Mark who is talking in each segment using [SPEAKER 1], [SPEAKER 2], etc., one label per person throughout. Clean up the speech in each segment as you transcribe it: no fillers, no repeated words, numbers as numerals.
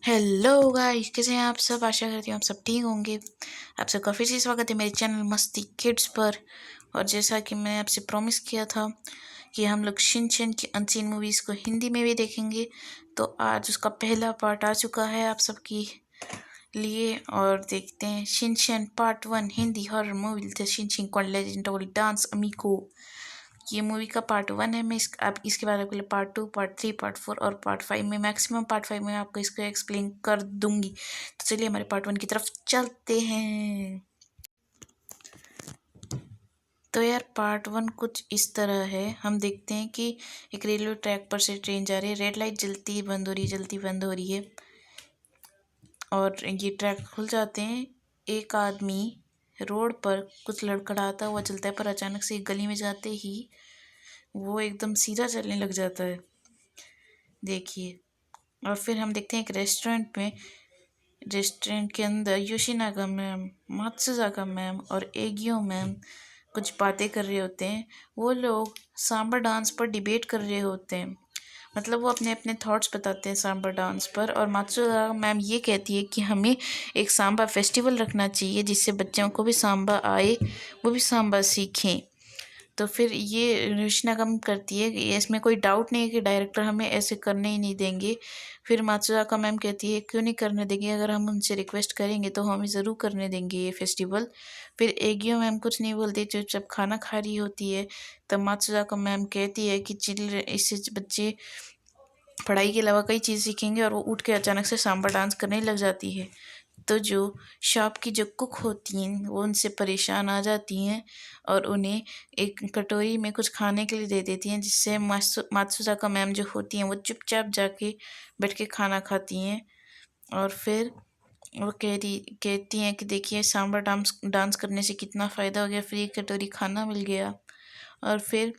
[SPEAKER 1] Hello guys, कैसे हैं आप सब। आशा करती हूँ आप सब ठीक होंगे। आप सबका फिर से स्वागत है मेरे चैनल मस्ती किड्स पर। और जैसा कि मैंने आपसे प्रॉमिस किया था कि हम लोग शिन चैन की अनसीन मूवीज़ को हिंदी में भी देखेंगे, तो आज उसका पहला पार्ट आ चुका है आप सबके लिए। और देखते हैं Shin chain part 1 Hindi horror movie the Shin chain called legendary dance amigo. ये मूवी का पार्ट 1 है। मैं आप इसके बाद आपके लिए पार्ट 2, पार्ट 3, पार्ट 4 और पार्ट 5 में, मैक्सिमम पार्ट 5 में आपको इसको एक्सप्लेन कर दूंगी। तो चलिए हमारे पार्ट 1 की तरफ चलते हैं। तो यार पार्ट 1 कुछ इस तरह है। हम देखते हैं कि एक रेलवे ट्रैक पर से ट्रेन जा रही है। रेड लाइट जलती बंद हो रही है, जलती बंद हो रही है और ये ट्रैक खुल जाते हैं। एक आदमी रोड पर कुछ लड़खड़ाता हुआ चलता है, पर अचानक से एक गली में जाते ही वो एकदम सीधा चलने लग जाता है। देखिए, और फिर हम देखते हैं एक रेस्टोरेंट के अंदर योशिनागा मैम, मात्सुजाका मैम और एगियो मैम कुछ बातें कर रहे होते हैं। वो लोग सांबा डांस पर डिबेट कर रहे होते हैं। मतलब वो अपने अपने थॉट्स बताते हैं सांबा डांस पर। और मात्सुजाका मैम ये कहती है कि हमें एक सांबा फेस्टिवल रखना चाहिए जिससे बच्चों को भी सांबा आए, वो भी सांबा सीखें। तो फिर ये रचना कम करती है कि इसमें कोई डाउट नहीं है कि डायरेक्टर हमें ऐसे करने ही नहीं देंगे। फिर मात्सुजाका मैम कहती है क्यों नहीं करने देंगे, अगर हम उनसे रिक्वेस्ट करेंगे तो हमें ज़रूर करने देंगे ये फेस्टिवल। फिर एगियो मैम कुछ नहीं बोलती, चुपचाप खाना खा रही होती है। तब मात्सुजाका मैम कहती है कि चिल्ड्रन, इससे बच्चे पढ़ाई के अलावा कई चीज़ सीखेंगे। और वो उठ के अचानक से सांबा डांस करने लग जाती है। तो जो शॉप की जो कुक होती हैं वो उनसे परेशान आ जाती हैं और उन्हें एक कटोरी में कुछ खाने के लिए दे देती हैं, जिससे मात्सुजाका मैम जो होती हैं वो चुपचाप जाके बैठ के खाना खाती हैं। और फिर वो कहती हैं कि देखिए सांबा डांस डांस करने से कितना फ़ायदा हो गया, फ्री कटोरी खाना मिल गया। और फिर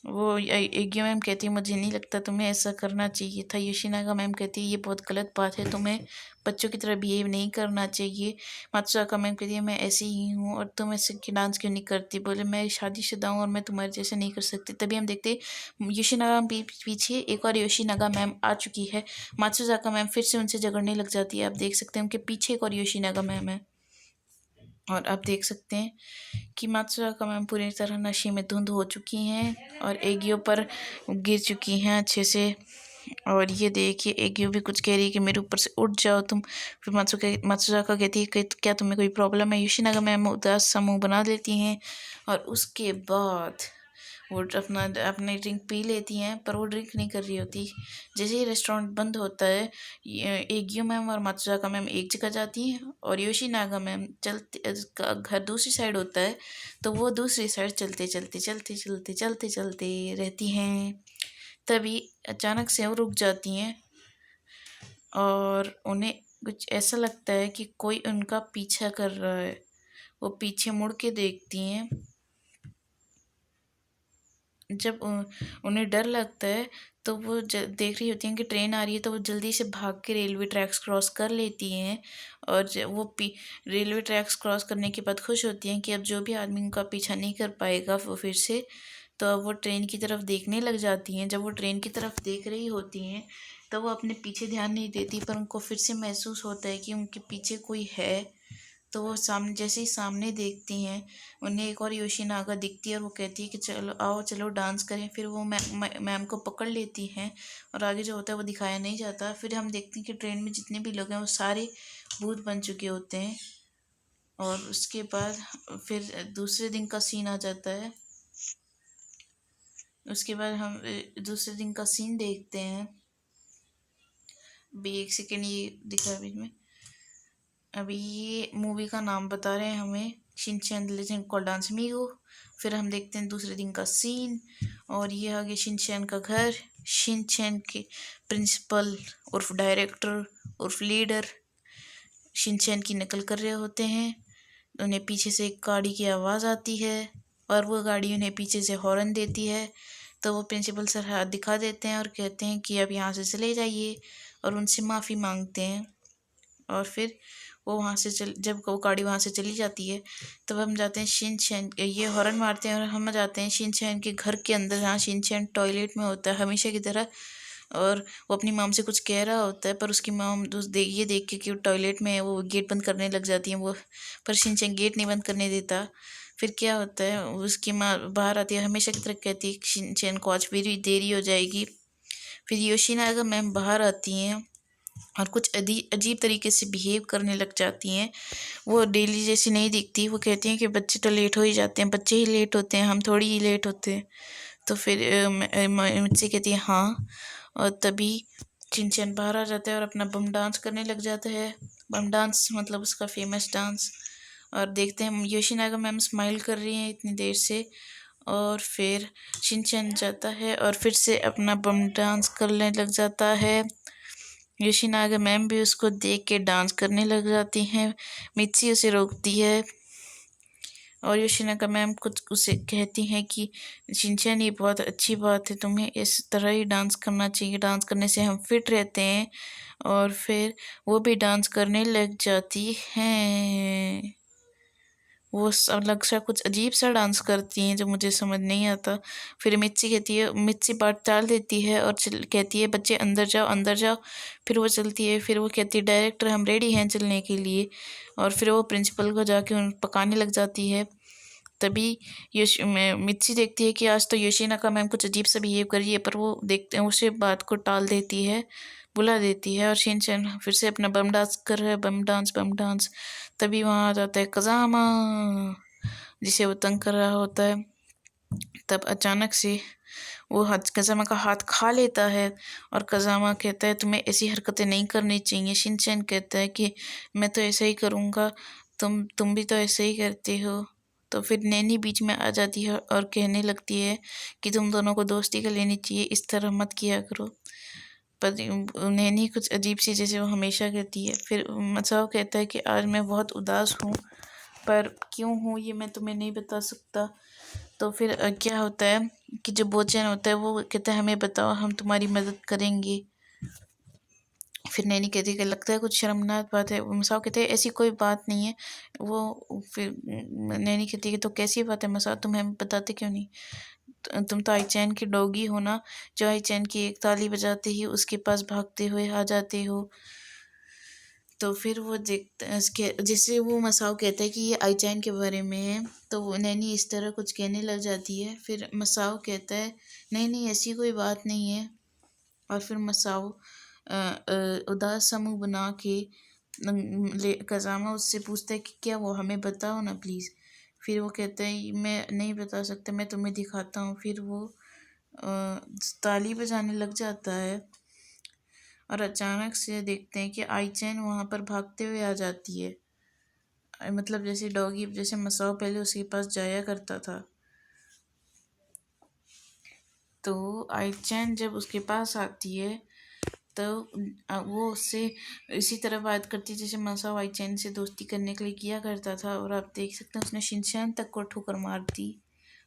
[SPEAKER 1] वो एगियो मैम कहती है मुझे नहीं लगता तुम्हें ऐसा करना चाहिए था। योशिनागा मैम कहती है ये बहुत गलत बात है, तुम्हें बच्चों की तरह बिहेव नहीं करना चाहिए। मात्सुजाका मैम कहती है मैं ऐसी ही हूँ और तुम ऐसे की डांस क्यों नहीं करती। बोले मैं शादीशुदा हूँ और मैं तुम्हारे जैसे नहीं कर सकती। तभी हम देखते योशिनागा पीछे एक और योशिनागा मैम आ चुकी है। मात्सुजाका मैम फिर से उनसे झगड़ने लग जाती है। आप देख सकते हैं उनके पीछे एक और योशिनागा मैम है। और आप देख सकते हैं कि मात्सुजाका मैम पूरी तरह नशे में धुंध हो चुकी हैं और एगियो पर गिर चुकी हैं अच्छे से। और ये देखिए एगियो भी कुछ कह रही है कि मेरे ऊपर से उठ जाओ तुम। फिर मात्सुजाका कहती है कि क्या तुम्हें कोई प्रॉब्लम है। योशिनागा मैम उदास सा मुँह बना लेती हैं और उसके बाद वो अपनी ड्रिंक पी लेती हैं, पर वो ड्रिंक नहीं कर रही होती। जैसे ही रेस्टोरेंट बंद होता है, एगियो मैम और मात्सुजाका मैम एक जगह जाती हैं और योशिनागा मैम चलते का घर दूसरी साइड होता है, तो वो दूसरी साइड चलते चलते चलते चलते चलते चलते रहती हैं। तभी अचानक से वो रुक जाती हैं और उन्हें कुछ ऐसा लगता है कि कोई उनका पीछा कर रहा है। वो पीछे मुड़ के देखती हैं। जब उन्हें डर लगता है तो वो देख रही होती हैं कि ट्रेन आ रही है, तो वो जल्दी से भाग के रेलवे ट्रैक्स क्रॉस कर लेती हैं। और वो रेलवे ट्रैक्स क्रॉस करने के बाद खुश होती हैं कि अब जो भी आदमी उनका पीछा नहीं कर पाएगा वो फिर से। तो अब वो ट्रेन की तरफ देखने लग जाती हैं। जब वो ट्रेन की तरफ देख रही होती हैं तो वो अपने पीछे ध्यान नहीं देती, पर उनको फिर से महसूस होता है कि उनके पीछे कोई है। तो वो सामने, जैसे ही सामने देखती हैं, उन्हें एक और योशिनागा दिखती है और वो कहती है कि चलो आओ चलो डांस करें। फिर वो मैम को पकड़ लेती हैं और आगे जो होता है वो दिखाया नहीं जाता। फिर हम देखते हैं कि ट्रेन में जितने भी लोग हैं वो सारे भूत बन चुके होते हैं। और उसके बाद फिर दूसरे दिन का सीन आ जाता है। उसके बाद हम दूसरे दिन का सीन देखते हैं। अभी एक सेकेंड, ये दिखा है बीच में। अभी ये मूवी का नाम बता रहे हैं हमें, Shinchan the legend called dance MeeGo. फिर हम देखते हैं दूसरे दिन का सीन और ये आ गया शिनचैन का घर। शिनचैन के प्रिंसिपल उर्फ डायरेक्टर उर्फ लीडर शिनचैन की नकल कर रहे होते हैं। उन्हें पीछे से एक गाड़ी की आवाज़ आती है और वो गाड़ी उन्हें पीछे से हॉर्न देती है। तो वो प्रिंसिपल सर हाथ दिखा देते हैं और कहते हैं कि अब यहाँ से चले जाइए और उनसे माफ़ी मांगते हैं। और फिर वो वहाँ से जब वो गाड़ी वहाँ से चली जाती है तब हम जाते हैं शिनचैन, ये हॉर्न मारते हैं और हम जाते हैं शिनचैन के घर के अंदर, जहाँ शिनचैन टॉयलेट में होता है हमेशा की तरह। और वो अपनी मॉम से कुछ कह रहा होता है, पर उसकी मॉम ये देख के कि वो टॉयलेट में है, वो गेट बंद करने लग जाती है वो, पर शिनचैन गेट नहीं बंद करने देता। फिर क्या होता है, उसकी माँ बाहर आती है, हमेशा की तरह कहती है कि शिनचैन को आज फिर देरी हो जाएगी। फिर योशिनागा मैम बाहर आती हैं और कुछ अजीब तरीके से बिहेव करने लग जाती हैं। वो डेली जैसी नहीं दिखती। वो कहती हैं कि बच्चे तो लेट हो ही जाते हैं, बच्चे ही लेट होते हैं, हम थोड़ी ही लेट होते हैं। तो फिर मुझसे कहती है हाँ। और तभी चिंचन बाहर आ जाता है और अपना बम डांस करने लग जाता है। बम डांस मतलब उसका फेमस डांस। और देखते हैं योशिनागा मैम स्माइल कर रही हैं इतनी देर से, और फिर शिनचैन जाता है और फिर से अपना बम डांस करने लग जाता है। योशिनागा मैम भी उसको देख के डांस करने लग जाती हैं। मित्सी उसे रोकती है और योशिनागा मैम कुछ उसे कहती हैं कि शिनचैन, ये बहुत अच्छी बात है, तुम्हें इस तरह ही डांस करना चाहिए, डांस करने से हम फिट रहते हैं। और फिर वो भी डांस करने लग जाती हैं। वो अलग सा कुछ अजीब सा डांस करती हैं जो मुझे समझ नहीं आता। फिर मिर्ची कहती है, मिर्ची बात टाल देती है और कहती है बच्चे अंदर जाओ अंदर जाओ। फिर वो चलती है। फिर वो कहती है डायरेक्टर हम रेडी हैं चलने के लिए। और फिर वो प्रिंसिपल को जाके उन पकाने लग जाती है। तभी मिर्ची देखती है कि आज तो योशिनाका मैम कुछ अजीब सा बिहेव कर रही है, पर वो देखते हैं उसे बात को टाल देती है, बुला देती है। और शिनचैन फिर से अपना बम डांस कर रहा है, बम डांस बम डांस। तभी वहाँ आ जाता है कज़ामा, जिसे वो तंग कर रहा होता है। तब अचानक से वो कज़ामा का हाथ खा लेता है और कज़ामा कहता है तुम्हें ऐसी हरकतें नहीं करनी चाहिए। शिनचैन कहता है कि मैं तो ऐसा ही करूँगा, तुम भी तो ऐसे ही करते हो। तो फिर नैनी बीच में आ जाती है और कहने लगती है कि तुम दोनों को दोस्ती कर लेनी चाहिए, इस तरह मत किया करो। पर नैनी कुछ अजीब सी जैसे वो हमेशा कहती है। फिर मसाओ कहता है कि आज मैं बहुत उदास हूँ, पर क्यों हूँ ये मैं तुम्हें नहीं बता सकता। तो फिर क्या होता है कि जो बोचैन होता है वो कहता है हमें बताओ, हम तुम्हारी मदद करेंगे। फिर नैनी कहती है कि लगता है कुछ शर्मनाक बात है। मसाओ कहते हैं ऐसी कोई बात नहीं है। वो फिर नैनी कहती है कि तो कैसी बात है मसाओ, तुम हमें बताते क्यों नहीं। तुम तो आईचैन की डॉगी हो ना, जो आईचैन की एक ताली बजाते ही उसके पास भागते हुए आ जाते हो। तो फिर वो देखते इसके जैसे वो मसाओ कहता है कि ये आईचैन के बारे में है, तो वो नैनी इस तरह कुछ कहने लग जाती है। फिर मसाओ कहता है नहीं नहीं ऐसी कोई बात नहीं है। और फिर मसाओ उदास सा मुँह बना के कज़ामा उससे पूछता है कि क्या वो हमें बताओ ना प्लीज़। फिर वो कहता है मैं नहीं बता सकता, मैं तुम्हें दिखाता हूँ। फिर वो ताली बजाने लग जाता है और अचानक से देखते हैं कि आईचैन वहाँ पर भागते हुए आ जाती है। मतलब जैसे डॉगी, जैसे मसाओ पहले उसके पास जाया करता था। तो आईचैन जब उसके पास आती है तो वो उससे इसी तरह बात करती है जैसे मसाओ आईचैन से दोस्ती करने के लिए किया करता था। और आप देख सकते हैं उसने शिनचैन तक को ठोकर मार दी।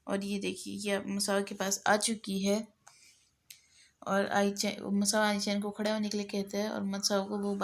[SPEAKER 1] और ये देखिए ये अब मसाओ के पास आ चुकी है और आईचैन मसाओ आईचैन को खड़े होने के लिए कहता है और मसाओ को वो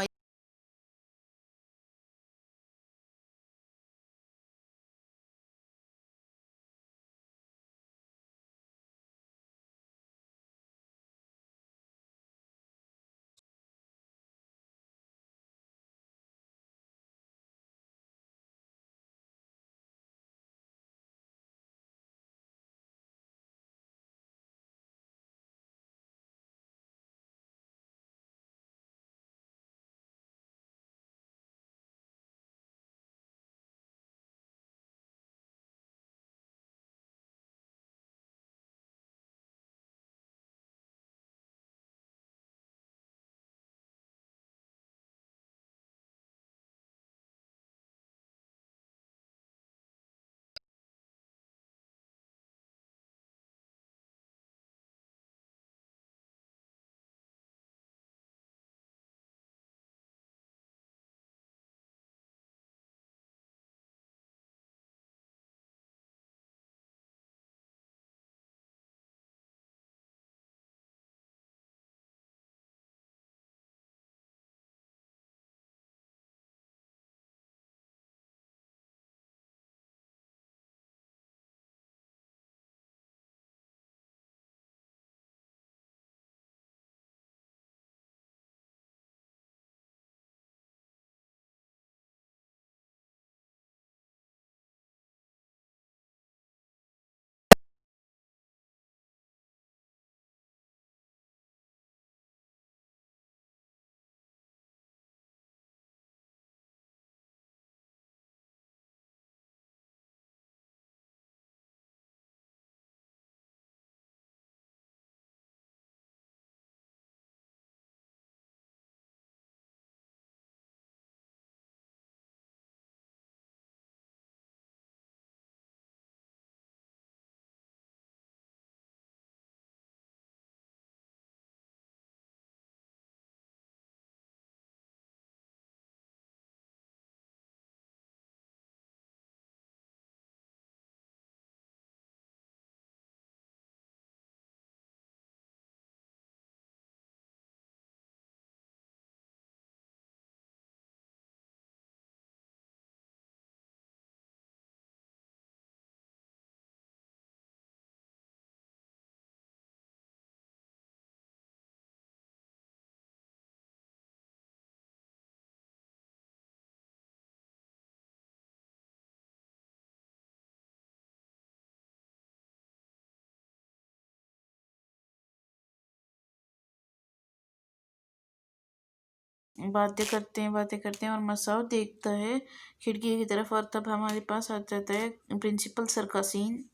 [SPEAKER 1] बातें करते हैं और मसाओ देखता है खिड़की की तरफ। और तब हमारे पास आ जाता है प्रिंसिपल सर का सीन,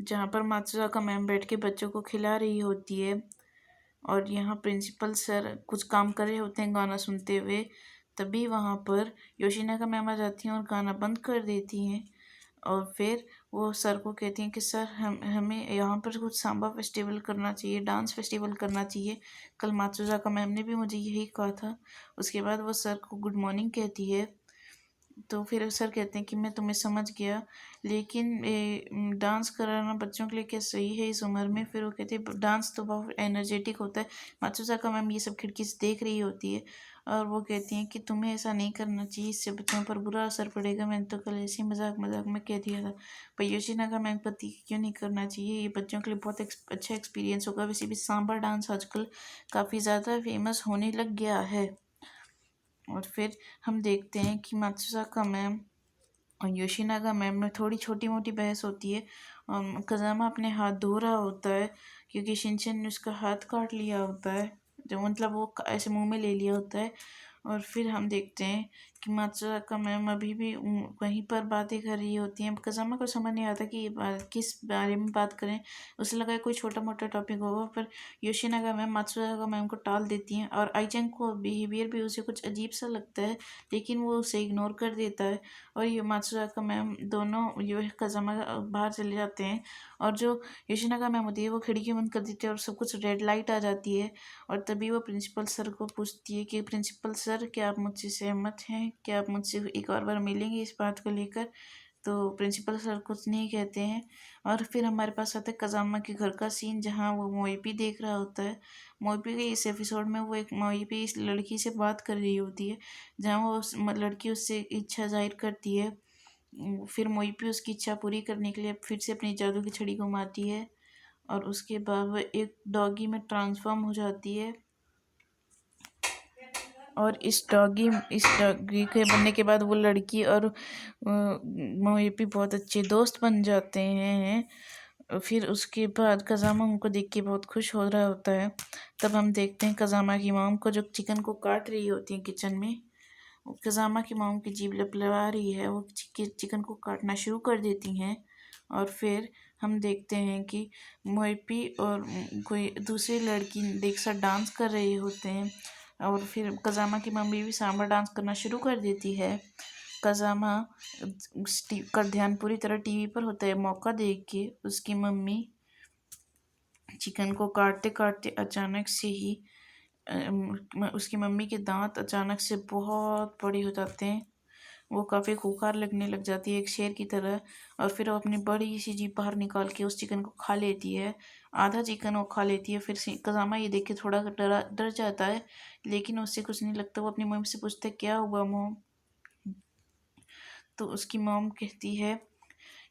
[SPEAKER 1] जहाँ पर मात्सुजाका मैम बैठ के बच्चों को खिला रही होती है और यहाँ प्रिंसिपल सर कुछ काम कर रहे होते हैं गाना सुनते हुए। तभी वहाँ पर योशिनागा मैम आ जाती हैं और गाना बंद कर देती हैं। और फिर वो सर को कहती हैं कि सर हमें यहाँ पर कुछ सांबा फेस्टिवल करना चाहिए, डांस फेस्टिवल करना चाहिए। कल मात्सुजाका मैम ने भी मुझे यही कहा था। उसके बाद वो सर को गुड मॉर्निंग कहती है। तो फिर सर कहते हैं कि मैं तुम्हें समझ गया, लेकिन डांस कराना बच्चों के लिए क्या सही है इस उम्र में। फिर वो कहते हैं डांस तो बहुत एनर्जेटिक होता है। मात्सुजाका मैम ये सब खिड़की से देख रही होती है और वो कहती हैं कि तुम्हें ऐसा नहीं करना चाहिए, इससे बच्चों पर बुरा असर पड़ेगा। मैंने तो कल ऐसे ही मजाक मजाक में कह दिया था। पर योशिनागा मैम पति क्यों नहीं करना चाहिए, ये बच्चों के लिए बहुत अच्छा एक्सपीरियंस होगा। वैसे भी सांबा डांस आजकल काफ़ी ज़्यादा फेमस होने लग गया है। और फिर हम देखते हैं कि मात्सुजाका मैम और योशिनागा मैम में थोड़ी छोटी मोटी बहस होती है। कज़ामा अपने हाथ धो रहा होता है क्योंकि शिनचैन ने उसका हाथ काट लिया होता है, जो मतलब वो ऐसे मुंह में ले लिया होता है। और फिर हम देखते हैं कि मात्सुजाका मैम अभी भी वहीं पर बातें कर रही होती हैं। कज़ामा को समझ नहीं आता कि ये किस बारे में बात करें। उसे लगा कोई छोटा मोटा टॉपिक होगा, पर योशिनागा मैम मात्सुजाका मैम को टाल देती हैं। और आईचैंग को बिहेवियर भी उसे कुछ अजीब सा लगता है, लेकिन वो उसे इग्नोर कर देता है। और ये मात्सुजाका मैम दोनों यो कज़ामा बाहर चले जाते हैं। और जो योशिनागा मैम होती है वो खिड़की बंद कर देती है और सब कुछ रेड लाइट आ जाती है। और तभी वो प्रिंसिपल सर को पूछती है कि प्रिंसिपल सर, क्या आप मुझसे सहमत हैं, क्या आप मुझसे एक और बार मिलेंगे इस बात को लेकर। तो प्रिंसिपल सर कुछ नहीं कहते हैं। और फिर हमारे पास आता है कज़ामा के घर का सीन, जहाँ वो मोइपी देख रहा होता है। मोइपी के इस एपिसोड में वो एक मोइपी इस लड़की से बात कर रही होती है, जहाँ वो लड़की उससे इच्छा जाहिर करती है। फिर मोइपी उसकी इच्छा पूरी करने के लिए फिर से अपनी जादू की छड़ी घुमाती है और उसके बाद वह एक डॉगी में ट्रांसफॉर्म हो जाती है। और इस डॉगी के बनने के बाद वो लड़की और मोहिपी बहुत अच्छे दोस्त बन जाते हैं। फिर उसके बाद कज़ामा उनको देख के बहुत खुश हो रहा होता है। तब हम देखते हैं कज़ामा की मॉम को, जो चिकन को काट रही होती है किचन में। कज़ामा की मॉम की जीभ लपलपा रही है, वो चिकन को काटना शुरू कर देती हैं। और फिर हम देखते हैं कि मोहिपी और कोई दूसरी लड़की एक साथ डांस कर रहे होते हैं। और फिर कज़ामा की मम्मी भी सांबा डांस करना शुरू कर देती है। कज़ामा का ध्यान पूरी तरह टीवी पर होता है। मौका देख के उसकी मम्मी चिकन को काटते काटते अचानक से ही उसकी मम्मी के दांत अचानक से बहुत बड़े हो जाते हैं। वो काफ़ी खूंखार लगने लग जाती है, एक शेर की तरह। और फिर वो अपनी बड़ी सी जीभ बाहर निकाल के उस चिकन को खा लेती है। आधा चिकन वो खा लेती है। फिर कज़ामा ये देख के थोड़ा डर जाता है, लेकिन उससे कुछ नहीं लगता। वो अपनी मम्मी से पूछता है क्या हुआ मॉम। तो उसकी मॉम कहती है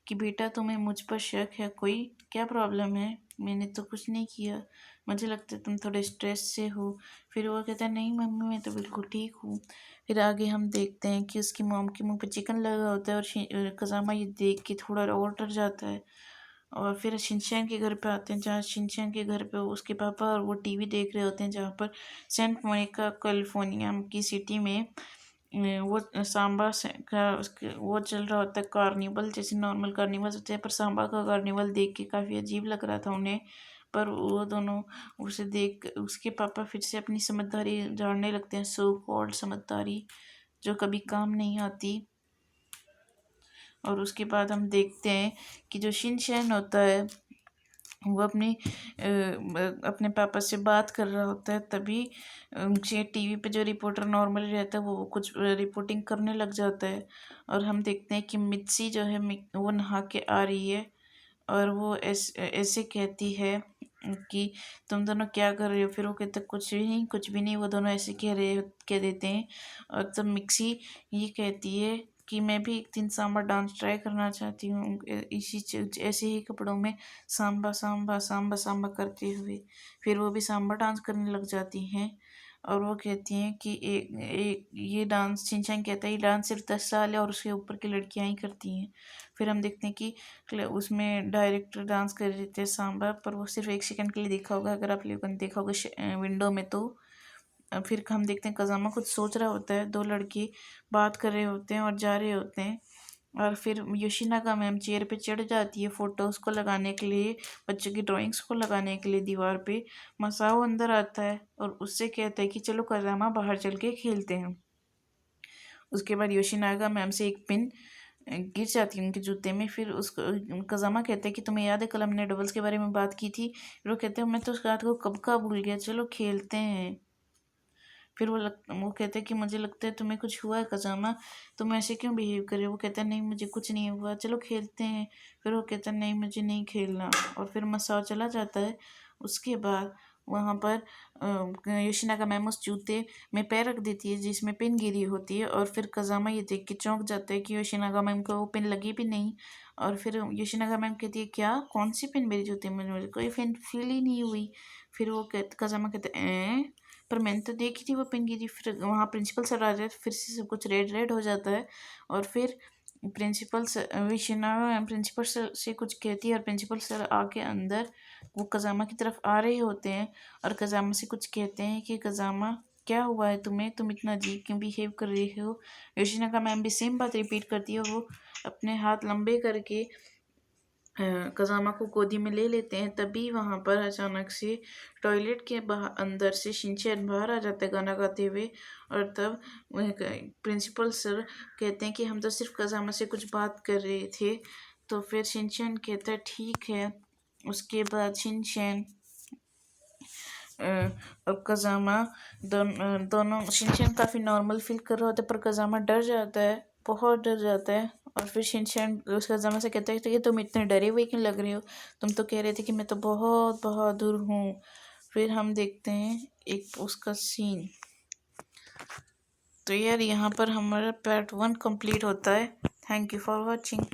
[SPEAKER 1] कि बेटा तुम्हें मुझ पर शक है, कोई क्या प्रॉब्लम है। मैंने तो कुछ नहीं किया, मुझे लगता है तुम थोड़े स्ट्रेस से हो। फिर वो कहता है नहीं मम्मी मैं तो बिल्कुल ठीक हूँ। फिर आगे हम देखते हैं कि उसकी मॉम के मुंह पे चिकन लगा होता है और कज़ामा ये देख के थोड़ा और डर जाता है। और फिर शिनचैन के घर पे आते हैं, जहाँ शिनचैन के घर पे उसके पापा और वो टीवी देख रहे होते हैं, जहाँ पर सेंट मोनिका कैलिफोर्निया की सिटी में वो सांबा का उसके वो चल रहा होता है कार्निवल। जैसे नॉर्मल कार्निवल होते हैं, पर सांबा का कार्निवल देख के काफ़ी अजीब लग रहा था उन्हें। पर वो दोनों उसे देख उसके पापा फिर से अपनी समझदारी झाड़ने लगते हैं, सो कॉल्ड समझदारी जो कभी काम नहीं आती। और उसके बाद हम देखते हैं कि जो शिनचैन होता है वो अपने पापा से बात कर रहा होता है। तभी टीवी पे जो रिपोर्टर नॉर्मली रहता है वो कुछ रिपोर्टिंग करने लग जाता है। और हम देखते हैं कि मित्सी जो है वो नहा के आ रही है और वो ऐसे कहती है कि तुम दोनों क्या कर रहे हो। फिर वो कहते कुछ भी नहीं कुछ भी नहीं, वो दोनों ऐसे कह देते हैं। और तब मिक्सी ये कहती है कि मैं भी एक दिन सांबा डांस ट्राई करना चाहती हूँ, ऐसे ही कपड़ों में सांबा सांबा सांबा सांबा करते हुए। फिर वो भी सांबा डांस करने लग जाती हैं। और वो कहती हैं कि ये डांस, शिनचैन कहता है ये डांस सिर्फ 10 साल है और उसके ऊपर की लड़कियां ही करती हैं। फिर हम देखते हैं कि उसमें डायरेक्टर डांस कर रहे थे सांबा, पर वो सिर्फ 1 सेकंड के लिए देखा होगा, अगर आप लोगों ने देखा होगा विंडो में। तो फिर हम देखते हैं कज़ामा कुछ सोच रहा होता है, दो लड़के बात कर रहे होते हैं और जा रहे होते हैं। और फिर योशिनागा मैम चेयर पे चढ़ जाती है फ़ोटोज़ को लगाने के लिए, बच्चों की ड्राइंग्स को लगाने के लिए दीवार पे। मसाओ अंदर आता है और उससे कहता है कि चलो कज़ामा बाहर चल के खेलते हैं। उसके बाद योशिनागा मैम से एक पिन गिर जाती है उनके जूते में। फिर उसको कज़ामा कहते हैं कि तुम्हें याद है कल हमने डबल्स के बारे में बात की थी। फिर वो कहते हैं मैं तो उस बात को कब का भूल गया, चलो खेलते हैं। फिर वो कहते हैं कि मुझे लगता है तुम्हें कुछ हुआ है कज़ामा, तुम ऐसे क्यों बिहेव कर रहे हो। वो कहता है नहीं मुझे कुछ नहीं हुआ, चलो खेलते हैं। फिर वो कहता है नहीं मुझे नहीं खेलना, और फिर मसाओ चला जाता है। उसके बाद वहाँ पर योशिनागा मैम उस जूते में पैर रख देती है जिसमें पिन गिरी होती है, और फिर कज़ामा ये देख के चौंक जाता है कि योशिनागा मैम को वो पिन लगी भी नहीं। और फिर योशिनागा मैम कहती है क्या, कौन सी पिन मेरी जूते में, मुझे कोई पिन फील ही नहीं हुई। फिर वो कज़ामा कहते हैं पर मैंने तो देखी थी वो पिन गिरी। फिर वहाँ प्रिंसिपल सर आ जाते, फिर से सब कुछ रेड रेड हो जाता है। और फिर प्रिंसिपल सर विशेनागा प्रिंसिपल सर से कुछ कहती है, और प्रिंसिपल सर आके अंदर वो कज़ामा की तरफ आ रहे होते हैं और कज़ामा से कुछ कहते हैं कि कज़ामा क्या हुआ है तुम्हें, तुम इतना अजीब क्यों बिहेव कर रही हो। योशिनागा मैम भी सेम बात रिपीट करती है, और वो अपने हाथ लंबे करके कज़ामा को गोदी में ले लेते हैं। तभी वहाँ पर अचानक से टॉयलेट के बाहर अंदर से शिनचैन बाहर आ जाता है गाना गाते हुए। और तब प्रिंसिपल सर कहते हैं कि हम तो सिर्फ कज़ामा से कुछ बात कर रहे थे। तो फिर शिनचैन कहता है ठीक है। उसके बाद शिनचैन और कज़ामा दोनों शिनचैन काफ़ी नॉर्मल फील कर रहा होता है, पर कज़ामा डर जाता है, बहुत डर जाता है। और फिर शिनचैन उस कज़ामा से कहता है कि तुम इतने डरे हुए क्यों लग रहे हो, तुम तो कह रहे थे कि मैं तो बहुत बहादुर हूँ। फिर हम देखते हैं एक उसका सीन। तो यार यहाँ पर हमारा पार्ट 1 कंप्लीट होता है। Thank you for watching.